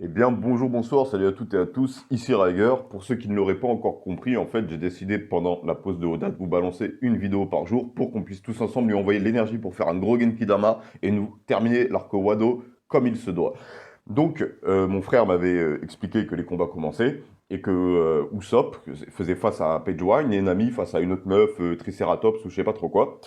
Eh bien, bonjour, bonsoir, salut à toutes et à tous, ici Riger. Pour ceux qui ne l'auraient pas encore compris, en fait, j'ai décidé pendant la pause de Oda de vous balancer une vidéo par jour pour qu'on puisse tous ensemble lui envoyer l'énergie pour faire un gros Genki Dama et nous terminer l'arc Wado comme il se doit. Donc, mon frère m'avait expliqué que les combats commençaient et que Usopp faisait face à Pagewine et Nami face à une autre meuf, Triceratops ou je sais pas trop quoi.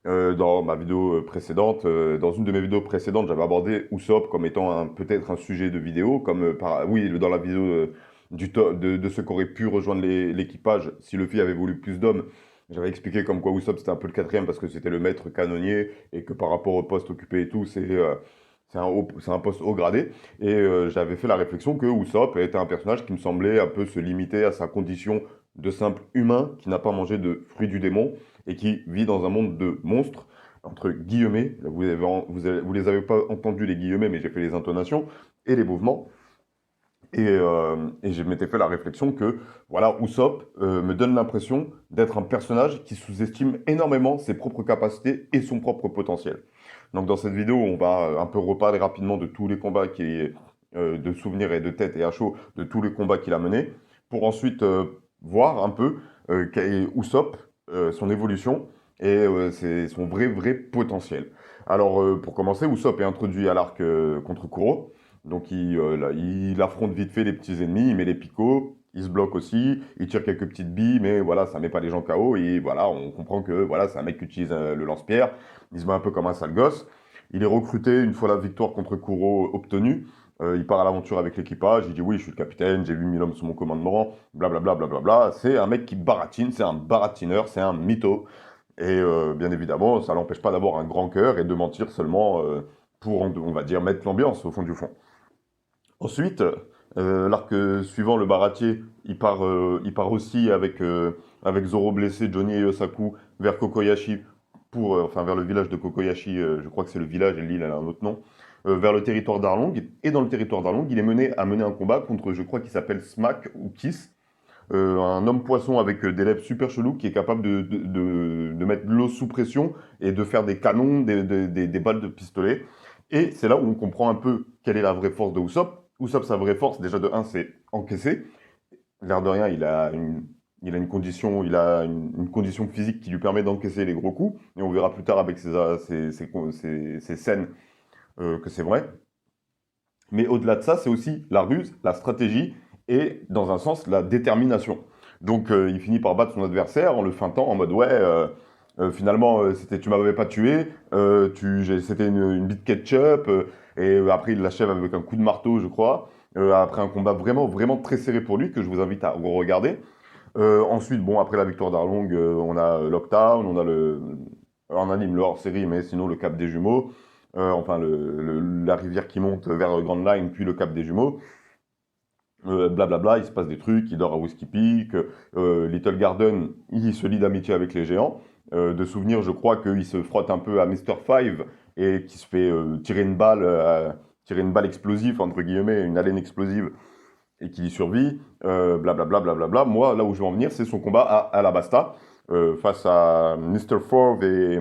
Dans ma vidéo précédente, dans une de mes vidéos précédentes, j'avais abordé Usopp comme étant peut-être un sujet de vidéo, comme oui, dans la vidéo de ceux qui auraient pu rejoindre l'équipage si Luffy avait voulu plus d'hommes. J'avais expliqué comme quoi Usopp c'était un peu le quatrième parce que c'était le maître canonnier et que par rapport au poste occupé et tout, c'est un poste haut gradé. Et j'avais fait la réflexion que Usopp était un personnage qui me semblait un peu se limiter à sa condition de simple humain qui n'a pas mangé de fruits du démon et qui vit dans un monde de monstres, entre guillemets. Vous les avez pas entendus les guillemets, mais j'ai fait les intonations et les mouvements. Et je m'étais fait la réflexion que, voilà, Usopp me donne l'impression d'être un personnage qui sous-estime énormément ses propres capacités et son propre potentiel. Donc dans cette vidéo, on va un peu reparler rapidement de tous les combats de souvenirs et de tête et à chaud, de tous les combats qu'il a menés, pour ensuite voir un peu quel est Usopp, son évolution et son vrai potentiel. Alors pour commencer, Usopp est introduit à l'arc contre Kuro. Donc il affronte vite fait les petits ennemis, il met les picots, il se bloque aussi, il tire quelques petites billes, mais voilà, ça met pas les gens KO. Et voilà, on comprend que voilà, c'est un mec qui utilise le lance-pierre, il se met un peu comme un sale gosse. Il est recruté une fois la victoire contre Kuro obtenue. Il part à l'aventure avec l'équipage, il dit oui, je suis le capitaine, j'ai 8000 hommes sous mon commandement, blablabla. Bla, bla, bla, bla. C'est un mec qui baratine, c'est un baratineur, c'est un mytho. Et bien évidemment, ça l'empêche pas d'avoir un grand cœur et de mentir seulement pour, on va dire, mettre l'ambiance au fond du fond. Ensuite, l'arc suivant, le Baratier, il part aussi avec Zoro blessé, Johnny et Yosaku vers Kokoyashi, enfin vers le village de Kokoyashi, je crois que c'est le village et l'île, elle a un autre nom, vers le territoire d'Arlong. Et dans le territoire d'Arlong, il est mené à mener un combat contre, je crois qu'il s'appelle Smack ou Kiss, un homme poisson avec des lèvres super chelous qui est capable de mettre l'eau sous pression et de faire des canons, des balles de pistolet. Et c'est là où on comprend un peu quelle est la vraie force de Usopp. Usopp, sa vraie force, déjà de un, c'est encaisser. L'air de rien, il a une condition physique qui lui permet d'encaisser les gros coups. Et on verra plus tard avec ces scènes que c'est vrai. Mais au-delà de ça, c'est aussi la ruse, la stratégie et, dans un sens, la détermination. Donc, il finit par battre son adversaire en le feintant en mode ouais, finalement, tu m'avais pas tué, c'était une bite ketchup, et après, il l'achève avec un coup de marteau, je crois. Après un combat vraiment très serré pour lui, que je vous invite à regarder. Ensuite, bon, après la victoire d'Arlong, on a Lockdown, on a en anime le hors-série, mais sinon le Cap des Jumeaux. Enfin, la rivière qui monte vers Grand Line, puis le Cap des Jumeaux. Blablabla, il se passe des trucs, il dort à Whiskey Peak. Little Garden, il se lie d'amitié avec les géants. De souvenir, je crois qu'il se frotte un peu à Mr. Five et qui se fait tirer une balle explosive, entre guillemets, une haleine explosive, et qui y survit. Blablabla, blablabla. Moi, là où je veux en venir, c'est son combat à Alabasta face à Mr. Four et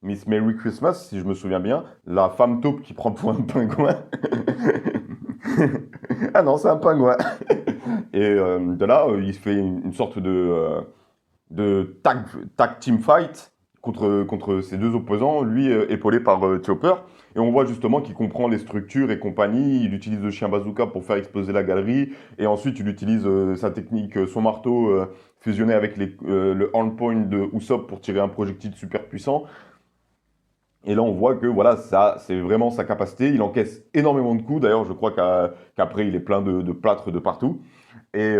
Miss Merry Christmas, si je me souviens bien, la femme taupe qui prend pour un pingouin. Ah non, c'est un pingouin. Et de là, il fait une sorte de tag team fight contre ses deux opposants, lui épaulé par Chopper. Et on voit justement qu'il comprend les structures et compagnie. Il utilise le chien bazooka pour faire exploser la galerie. Et ensuite, il utilise sa technique, son marteau fusionné avec le horn point de Usopp pour tirer un projectile super puissant. Et là, on voit que voilà, ça, c'est vraiment sa capacité. Il encaisse énormément de coups. D'ailleurs, je crois qu'après, il est plein de plâtre de partout. Et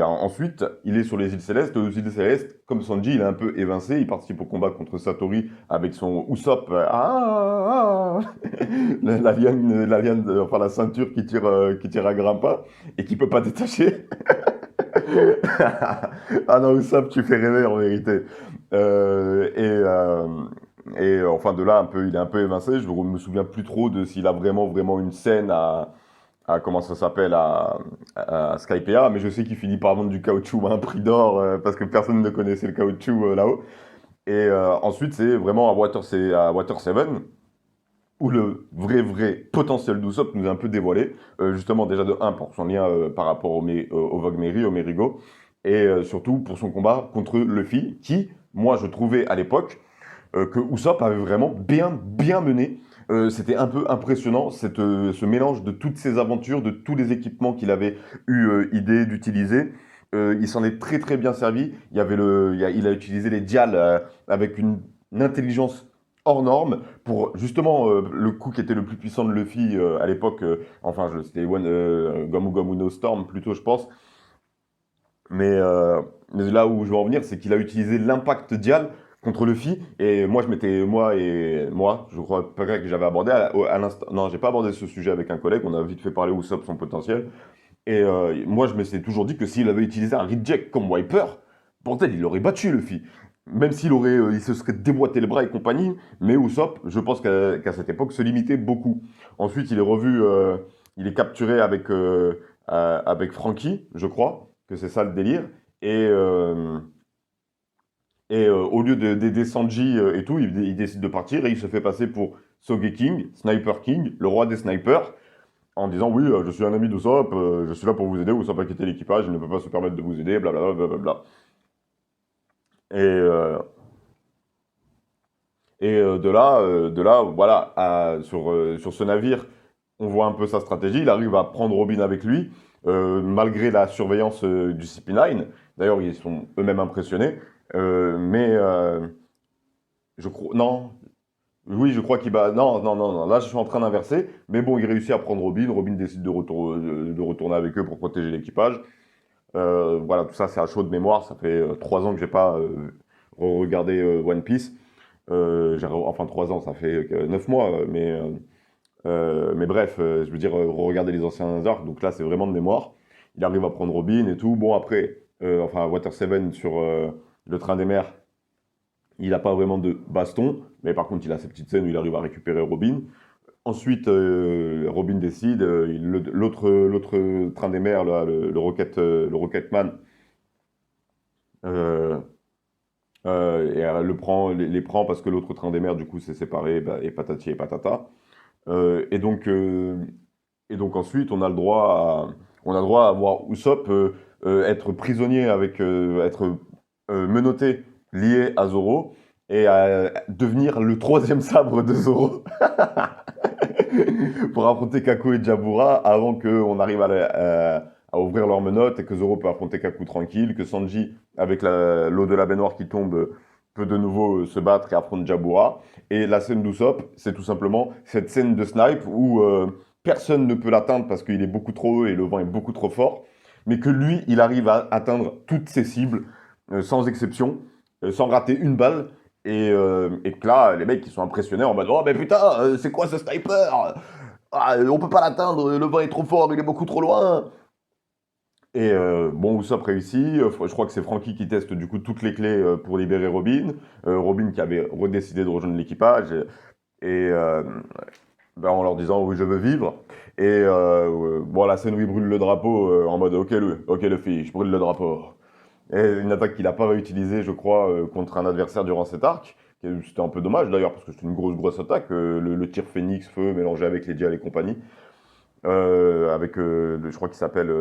ensuite, il est sur les îles Célestes. Aux îles Célestes, comme Sanji, il est un peu évincé. Il participe au combat contre Satori avec son Usopp. Enfin la ceinture qui tire à grimpa et qui peut pas détacher. Ah non, Usopp, tu fais rêver en vérité. Euh, et, euh, enfin de là, il est un peu évincé. Je me souviens plus trop de s'il a vraiment une scène comment ça s'appelle, à Skypea, mais je sais qu'il finit par vendre du caoutchouc à un prix d'or parce que personne ne connaissait le caoutchouc là-haut. Et ensuite, c'est vraiment à Water 7 où le vrai potentiel d'Usopp nous est un peu dévoilé. Justement, déjà de un pour son lien par rapport au Vogue Mary, au Merigo, et surtout pour son combat contre Luffy, qui, moi, je trouvais à l'époque que Usopp avait vraiment bien mené. C'était un peu impressionnant, ce mélange de toutes ces aventures, de tous les équipements qu'il avait eu idée d'utiliser. Il s'en est très bien servi. Il a utilisé les dials avec une intelligence hors norme pour justement le coup qui était le plus puissant de Luffy à l'époque. C'était Gomu Gomu no Storm plutôt, je pense. Mais, euh, mais là où je veux en venir, c'est qu'il a utilisé l'impact dial contre Luffy. Et moi, je crois pas que j'avais abordé à l'instant. Non, j'ai pas abordé ce sujet avec un collègue. On a vite fait parler Usopp son potentiel. Et moi, je me suis toujours dit que s'il avait utilisé un reject comme Wiper, bordel, il aurait battu Luffy. Même il se serait déboîté les bras et compagnie. Mais Usopp, je pense qu'à cette époque, se limitait beaucoup. Ensuite, il est capturé avec Franky, je crois, que c'est ça le délire. Et, euh, au lieu d'aider Sanji et tout, il décide de partir et il se fait passer pour Sogeking, Sniper King, le roi des snipers, en disant oui, je suis un ami d'Usopp, je suis là pour vous aider, Usopp a quitté l'équipage, il ne peut pas se permettre de vous aider, blablabla. Bla. Et, euh, de là, voilà, sur ce navire, on voit un peu sa stratégie. Il arrive à prendre Robin avec lui, malgré la surveillance du CP9. D'ailleurs, ils sont eux-mêmes impressionnés. Mais je crois, non, oui, je crois qu'il bat. Non, non, non, non. Là, je suis en train d'inverser. Mais bon, il réussit à prendre Robin. Robin décide de retourner avec eux pour protéger l'équipage. Voilà, tout ça, c'est à chaud de mémoire. Ça fait 3 ans que j'ai pas regardé One Piece. Enfin, 3 ans, ça fait 9 mois. Mais bref, je veux dire, regarder les anciens arcs. Donc là, c'est vraiment de mémoire. Il arrive à prendre Robin et tout. Bon, après, enfin, Water 7 sur le train des mers. Il n'a pas vraiment de baston, mais par contre, il a ces petites scènes où il arrive à récupérer Robin. Ensuite, Robin décide, l'autre train des mers, là, le Rocketman, euh, et elle les prend parce que l'autre train des mers, du coup, s'est séparé, bah, et patati et patata. Euh, et donc, euh, et donc ensuite, on a le droit à voir Usopp être prisonnier être menotté, lié à Zoro, et à devenir le troisième sabre de Zoro pour affronter Kaku et Jabura avant qu'on arrive à ouvrir leurs menottes et que Zoro peut affronter Kaku tranquille, que Sanji, avec l'eau de la baignoire qui tombe, peut de nouveau se battre et affronter Jabura. Et la scène d'Usopp, c'est tout simplement cette scène de snipe où personne ne peut l'atteindre parce qu'il est beaucoup trop haut et le vent est beaucoup trop fort, mais que lui, il arrive à atteindre toutes ses cibles sans exception, sans rater une balle. Et que là, les mecs, ils sont impressionnés en mode oh, mais putain, c'est quoi ce sniper? Ah, on peut pas l'atteindre, le vent est trop fort, il est beaucoup trop loin. Et bon, Usopp réussit. Je crois que c'est Franky qui teste du coup toutes les clés pour libérer Robin. Robin qui avait redécidé de rejoindre l'équipage. Et ben, en leur disant oui, je veux vivre. Et bon, la scène où il brûle le drapeau en mode ok, le fille, je brûle le drapeau. Et une attaque qu'il n'a pas réutilisée, je crois, contre un adversaire durant cet arc. C'était un peu dommage d'ailleurs, parce que c'était une grosse attaque. Le tir phénix, feu, mélangé avec les dials et compagnie. Avec, je crois qu'il s'appelle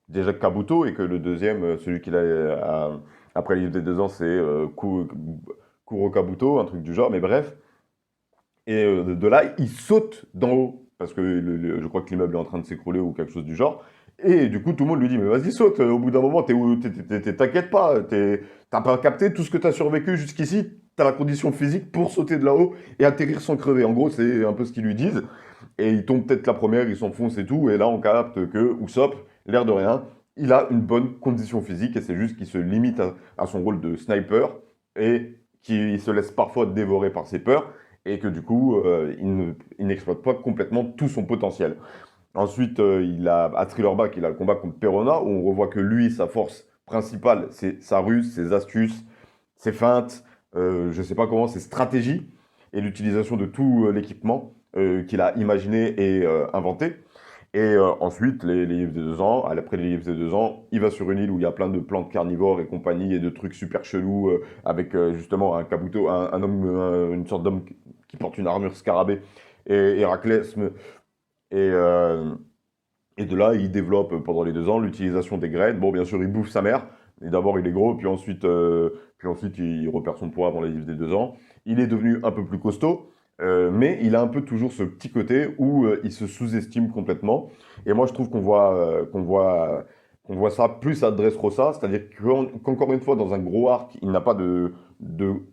déjà Kabuto, et que le deuxième, celui qu'il a après les livres des 2 ans, c'est Kuro Kabuto, un truc du genre, mais bref. Et de là, il saute d'en haut, parce que je crois que l'immeuble est en train de s'écrouler ou quelque chose du genre. Et du coup, tout le monde lui dit, mais vas-y, saute, au bout d'un moment, t'inquiète pas, t'as pas capté tout ce que t'as survécu jusqu'ici, t'as la condition physique pour sauter de là-haut et atterrir sans crever. En gros, c'est un peu ce qu'ils lui disent. Et il tombe peut-être la première, il s'enfonce et tout, et là, on capte que Usopp, l'air de rien, il a une bonne condition physique, et c'est juste qu'il se limite à son rôle de sniper, et qu'il se laisse parfois dévorer par ses peurs, et que du coup, il n'exploite pas complètement tout son potentiel. Ensuite, il a à Thriller Bark, il a le combat contre Perona, où on revoit que lui, sa force principale, c'est sa ruse, ses astuces, ses feintes, je sais pas comment, ses stratégies, et l'utilisation de tout l'équipement qu'il a imaginé et inventé. Et ensuite, les livres des 2 ans, après les livres des 2 ans, il va sur une île où il y a plein de plantes carnivores et compagnie, et de trucs super chelous, avec justement un kabuto, un homme, une sorte d'homme qui porte une armure scarabée, et Héraclès. Et, euh, et de là, il développe pendant les 2 ans l'utilisation des graines. Bon, bien sûr, il bouffe sa mère. Et d'abord, il est gros, puis ensuite, il repère son poids avant les livres des 2 ans. Il est devenu un peu plus costaud, mais il a un peu toujours ce petit côté où il se sous-estime complètement. Et moi, je trouve qu'on voit ça plus à Dressrosa, c'est-à-dire qu'encore une fois, dans un gros arc, il n'a pas de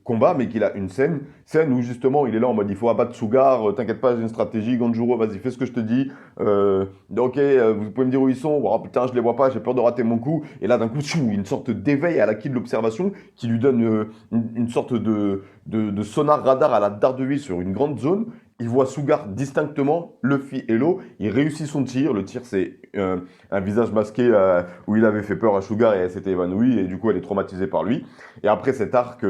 combat, mais qu'il a une scène où justement, il est là en mode il faut abattre Sugar, t'inquiète pas, j'ai une stratégie, Ganjuro, vas-y, fais ce que je te dis. Ok, vous pouvez me dire où ils sont. Oh putain, je les vois pas, j'ai peur de rater mon coup. Et là, d'un coup, tchou, une sorte d'éveil à l'acquis de l'observation qui lui donne une sorte de sonar radar à la Daredevil sur une grande zone. Il voit Sugar distinctement, Luffy et l'eau. Il réussit son tir. Le tir, c'est un visage masqué où il avait fait peur à Sugar et elle s'était évanouie. Et du coup, elle est traumatisée par lui. Et après cet arc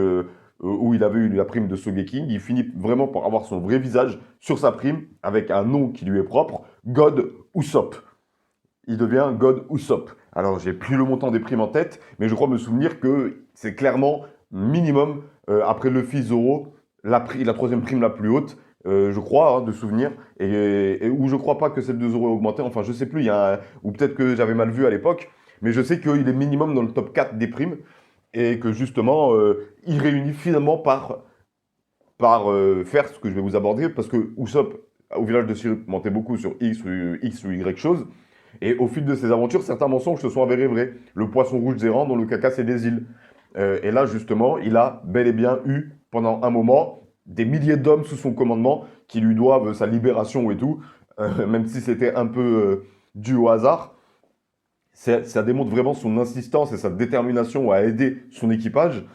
où il avait eu la prime de Sogeking, il finit vraiment par avoir son vrai visage sur sa prime avec un nom qui lui est propre. God Usopp. Il devient God Usopp. Alors, j'ai plus le montant des primes en tête, mais je crois me souvenir que c'est clairement minimum, après Luffy, Zoro, la troisième prime la plus haute, je crois, hein, de souvenir, et où je crois pas que celle de Zoro ait augmenté, enfin, je sais plus, ou peut-être que j'avais mal vu à l'époque, mais je sais qu'il est minimum dans le top 4 des primes, et que justement, il réunit finalement par faire ce que je vais vous aborder, parce que Usopp, au village de Syrup, mentait beaucoup sur X ou Y chose, et au fil de ses aventures, certains mensonges se sont avérés vrais. Le poisson rouge errant dont le caca c'est des îles. Et là, justement, il a bel et bien eu, pendant un moment, des milliers d'hommes sous son commandement qui lui doivent sa libération et tout, même si c'était un peu dû au hasard. Ça démontre vraiment son insistance et sa détermination à aider son équipage.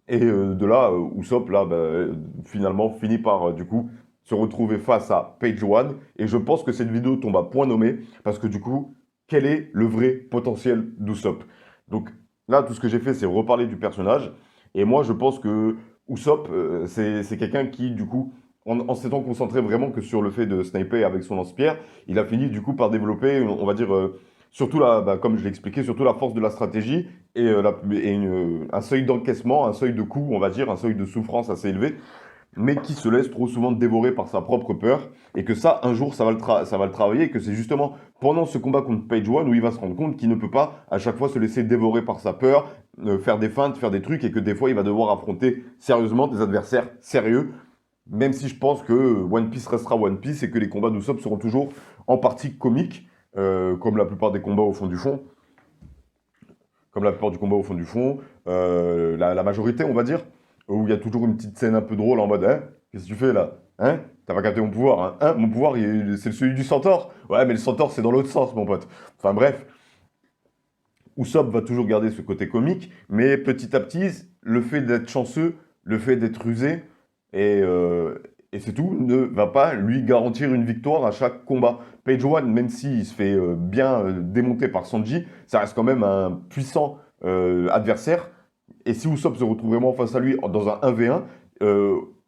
Et de là, Usopp, là, bah, finalement, finit par, du coup, se retrouver face à Page One. Et je pense que cette vidéo tombe à point nommé, parce que du coup, quel est le vrai potentiel d'Usopp? Donc là, tout ce que j'ai fait, c'est reparler du personnage. Et moi, je pense que Usopp, c'est quelqu'un qui, du coup, en s'étant concentré vraiment que sur le fait de sniper avec son lance-pierre, il a fini, du coup, par développer, on va dire, surtout comme je l'ai expliqué, surtout la force de la stratégie et un seuil d'encaissement, un seuil de coût, on va dire, un seuil de souffrance assez élevé, mais qui se laisse trop souvent dévorer par sa propre peur, et que ça, un jour, ça va le travailler, et que c'est justement pendant ce combat contre Page One où il va se rendre compte qu'il ne peut pas à chaque fois se laisser dévorer par sa peur, faire des feintes, faire des trucs, et que des fois, il va devoir affronter sérieusement des adversaires sérieux, même si je pense que One Piece restera One Piece, et que les combats d'Usopp seront toujours en partie comiques, comme la plupart des combats au fond du fond. Comme la plupart du combat au fond du fond, la majorité, on va dire, où il y a toujours une petite scène un peu drôle en mode, hein, qu'est-ce que tu fais là? Hein? T'as pas capté mon pouvoir, hein? Hein, mon pouvoir, c'est celui du centaure. Ouais, mais le centaure, c'est dans l'autre sens, mon pote. Enfin bref, Usopp va toujours garder ce côté comique, mais petit à petit, le fait d'être chanceux, le fait d'être rusé, et, euh, et c'est tout, ne va pas lui garantir une victoire à chaque combat. Page One, même s'il se fait bien démonter par Sanji, ça reste quand même un puissant adversaire. Et si Usopp se retrouve vraiment face à lui dans un 1v1,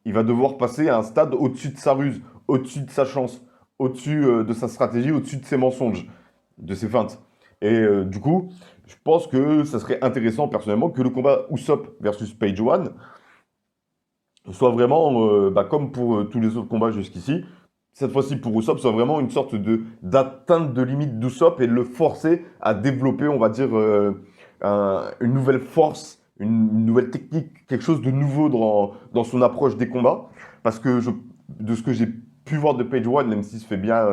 il va devoir passer à un stade au-dessus de sa ruse, au-dessus de sa chance, au-dessus de sa stratégie, au-dessus de ses mensonges, de ses feintes. Et du coup, je pense que ça serait intéressant personnellement que le combat Usopp versus Page One soit vraiment, comme pour tous les autres combats jusqu'ici, cette fois-ci pour Usopp, soit vraiment une sorte d'atteinte de limite d'Usopp et de le forcer à développer, on va dire, une nouvelle force, une nouvelle technique, quelque chose de nouveau dans son approche des combats. Parce que de ce que j'ai pu voir de Page One, même s'il se fait bien,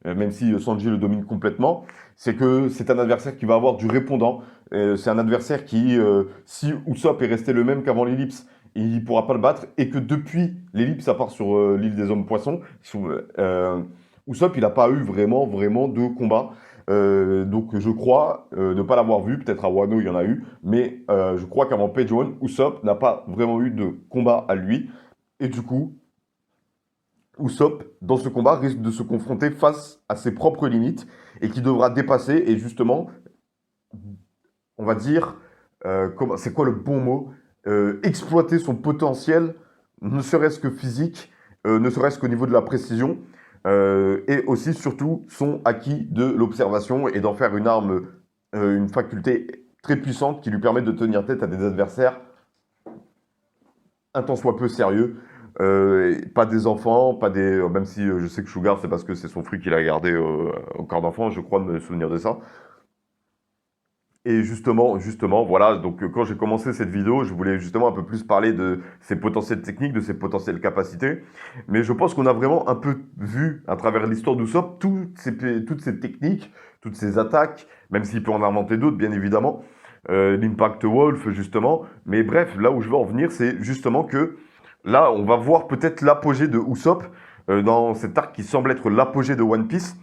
même si Sanji le domine complètement, c'est que c'est un adversaire qui va avoir du répondant. C'est un adversaire qui, si Usopp est resté le même qu'avant l'ellipse, il ne pourra pas le battre. Et que depuis l'ellipse, à part sur l'île des hommes poissons, Usopp, il n'a pas eu vraiment, vraiment de combat. Donc je crois ne pas l'avoir vu, peut-être à Wano il y en a eu, mais je crois qu'avant Page One, Usopp n'a pas vraiment eu de combat à lui. Et du coup, Usopp, dans ce combat, risque de se confronter face à ses propres limites et qui devra dépasser et justement, on va dire, c'est quoi le bon mot? Exploiter son potentiel, ne serait-ce que physique, ne serait-ce qu'au niveau de la précision, et aussi surtout son acquis de l'observation et d'en faire une arme, une faculté très puissante qui lui permet de tenir tête à des adversaires un tant soit peu sérieux. pas des enfants, pas des... Même si je sais que Sugar, c'est parce que c'est son fruit qu'il a gardé au corps d'enfant, je crois de me souvenir de ça. Et justement, voilà, donc quand j'ai commencé cette vidéo, je voulais justement un peu plus parler de ses potentielles techniques, de ses potentielles capacités. Mais je pense qu'on a vraiment un peu vu, à travers l'histoire d'Usopp, toutes ces techniques, toutes ces attaques, même s'il peut en inventer d'autres, bien évidemment. L'Impact Wolf, justement. Mais bref, là où je veux en venir, c'est justement que là, on va voir peut-être l'apogée de Usopp dans cet arc qui semble être l'apogée de One Piece.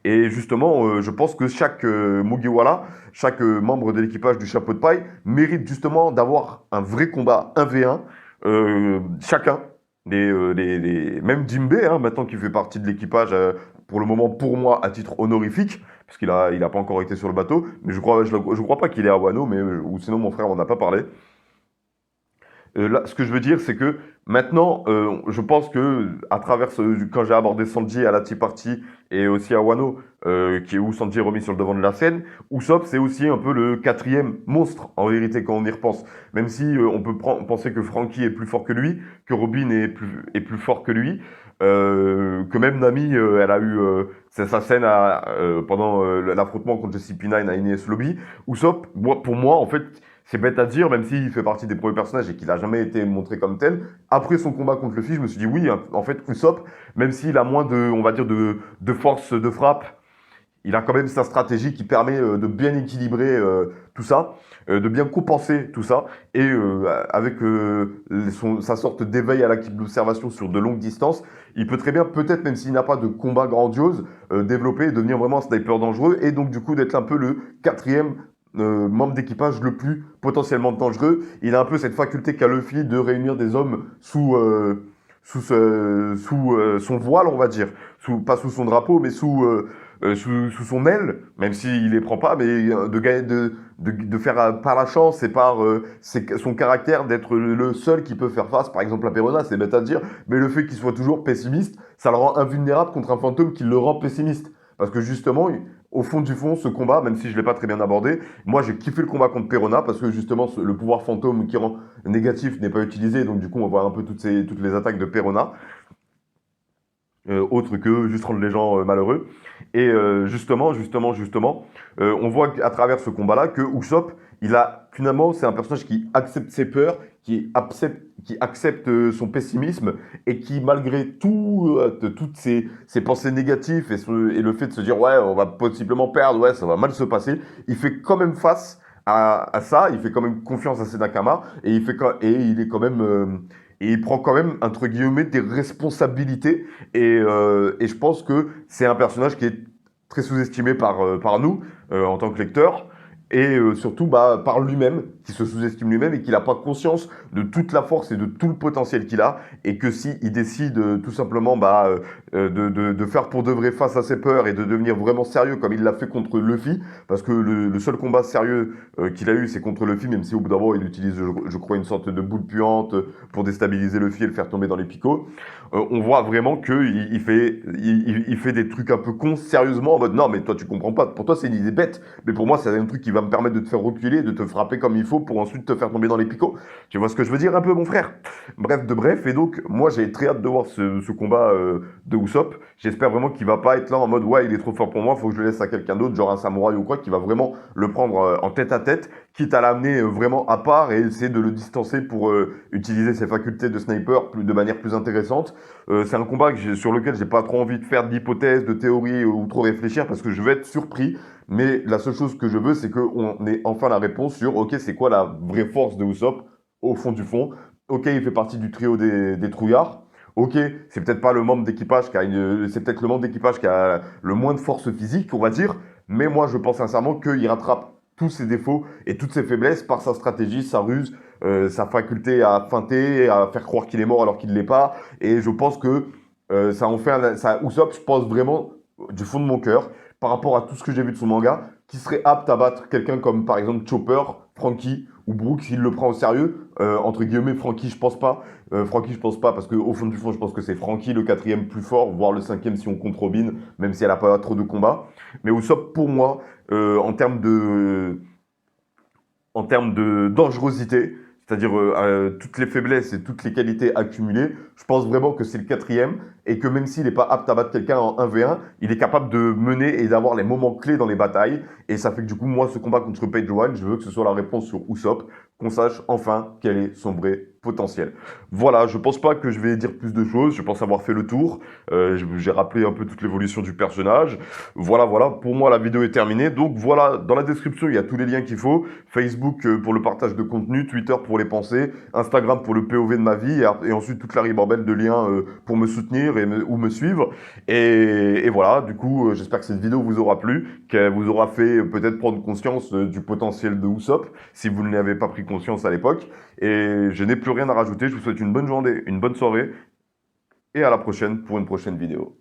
Et justement, je pense que chaque Mugiwara, chaque membre de l'équipage du chapeau de paille mérite justement d'avoir un vrai combat 1v1, chacun. Même Jinbei, hein, maintenant qu'il fait partie de l'équipage, pour le moment, pour moi, à titre honorifique, puisqu'il a pas encore été sur le bateau, mais je crois pas qu'il est à Wano, mais, ou sinon mon frère on n'a pas parlé. Là, ce que je veux dire, c'est que maintenant, je pense que à travers quand j'ai abordé Sanji à la Tea Party et aussi à Wano, qui est où Sanji est remis sur le devant de la scène, Usopp c'est aussi un peu le quatrième monstre en vérité quand on y repense. Même si on peut penser que Franky est plus fort que lui, que Robin est plus fort que lui, que même Nami, elle a eu c'est sa scène pendant l'affrontement contre le CP9 à Ines Lobby. Usopp, pour moi, en fait, c'est bête à dire, même s'il fait partie des premiers personnages et qu'il n'a jamais été montré comme tel. Après son combat contre Luffy, je me suis dit oui, en fait, Usopp, même s'il a moins de, on va dire, de force de frappe, il a quand même sa stratégie qui permet de bien équilibrer tout ça, de bien compenser tout ça, et avec sa sorte d'éveil à l'équipe d'observation sur de longues distances, il peut très bien, peut-être même s'il n'a pas de combat grandiose, développer et devenir vraiment un sniper dangereux, et donc du coup d'être un peu le quatrième membre d'équipage le plus potentiellement dangereux. Il a un peu cette faculté qu'a Luffy de réunir des hommes sous son voile, on va dire. Pas sous son drapeau, mais sous son aile, même s'il les prend pas, mais de faire par la chance et par son caractère d'être le seul qui peut faire face, par exemple à Perona, c'est bête à dire, mais le fait qu'il soit toujours pessimiste, ça le rend invulnérable contre un fantôme qui le rend pessimiste. Parce que justement, au fond du fond, ce combat, même si je ne l'ai pas très bien abordé, moi j'ai kiffé le combat contre Perona parce que justement le pouvoir fantôme qui rend négatif n'est pas utilisé, donc du coup on voit un peu toutes les attaques de Perona, autre que juste rendre les gens malheureux. Et on voit à travers ce combat-là que Usopp, finalement, c'est un personnage qui accepte ses peurs, qui accepte son pessimisme et qui, malgré toutes ses pensées négatives et le fait de se dire, ouais, on va possiblement perdre, ouais, ça va mal se passer, il fait quand même face à ça, il fait quand même confiance à ses Nakama et il est quand même, et il prend quand même, entre guillemets, des responsabilités. Et je pense que c'est un personnage qui est très sous-estimé par nous, en tant que lecteurs, et surtout bah, par lui-même, qui se sous-estime lui-même et qui n'a pas conscience de toute la force et de tout le potentiel qu'il a, et que si il décide tout simplement bah, de faire pour de vrai face à ses peurs et de devenir vraiment sérieux comme il l'a fait contre Luffy, parce que le seul combat sérieux qu'il a eu c'est contre Luffy, même si au bout d'un moment il utilise je crois une sorte de boule puante pour déstabiliser Luffy et le faire tomber dans les picots, on voit vraiment qu'il il fait des trucs un peu cons sérieusement en mode non mais toi tu comprends pas, pour toi c'est une idée bête, mais pour moi c'est un truc qui va me permettre de te faire reculer, de te frapper comme il faut pour ensuite te faire tomber dans les picots. Tu vois ce que je veux dire un peu mon frère? Bref, et donc moi j'ai très hâte de voir ce combat de Usopp. J'espère vraiment qu'il va pas être là en mode ouais il est trop fort pour moi, faut que je le laisse à quelqu'un d'autre, genre un samouraï ou quoi, qui va vraiment le prendre en tête à tête, quitte à l'amener vraiment à part et essayer de le distancer pour utiliser ses facultés de sniper de manière plus intéressante. C'est un combat sur lequel j'ai pas trop envie de faire d'hypothèses, de théories ou trop réfléchir parce que je vais être surpris. Mais la seule chose que je veux, c'est qu'on ait enfin la réponse sur ok, c'est quoi la vraie force de Usopp au fond du fond. Ok, il fait partie du trio des trouillards. Ok, c'est peut-être pas le membre d'équipage c'est peut-être le membre d'équipage qui a le moins de force physique, on va dire. Mais moi, je pense sincèrement qu'il rattrape tous ses défauts et toutes ses faiblesses par sa stratégie, sa ruse, sa faculté à feinter, à faire croire qu'il est mort alors qu'il ne l'est pas. Et je pense que ça en fait Usopp, je pense vraiment du fond de mon cœur, par rapport à tout ce que j'ai vu de son manga, qui serait apte à battre quelqu'un comme par exemple Chopper, Franky ou Brooks s'il le prend au sérieux. Entre guillemets, Franky, je pense pas. Franky, je pense pas parce qu'au fond du fond, je pense que c'est Franky le quatrième plus fort, voire le cinquième si on compte Robin, même si elle a pas trop de combats. Mais Usopp, pour moi, en termes de dangerosité, c'est-à-dire toutes les faiblesses et toutes les qualités accumulées, je pense vraiment que c'est le quatrième et que même s'il n'est pas apte à battre quelqu'un en 1v1, il est capable de mener et d'avoir les moments clés dans les batailles. Et ça fait que du coup, moi, ce combat contre Page One, je veux que ce soit la réponse sur Usopp, qu'on sache enfin quel est son vrai potentiel. Voilà, je pense pas que je vais dire plus de choses, je pense avoir fait le tour. J'ai rappelé un peu toute l'évolution du personnage. Voilà, voilà, pour moi la vidéo est terminée. Donc voilà, dans la description, il y a tous les liens qu'il faut. Facebook pour le partage de contenu, Twitter pour les pensées, Instagram pour le POV de ma vie, et ensuite toute la ribambelle de liens pour me soutenir ou me suivre. Et voilà, du coup, j'espère que cette vidéo vous aura plu, qu'elle vous aura fait peut-être prendre conscience du potentiel de Usopp, si vous ne l'avez pas pris conscience à l'époque. Et je n'ai plus rien à rajouter, je vous souhaite une bonne journée, une bonne soirée, et à la prochaine pour une prochaine vidéo.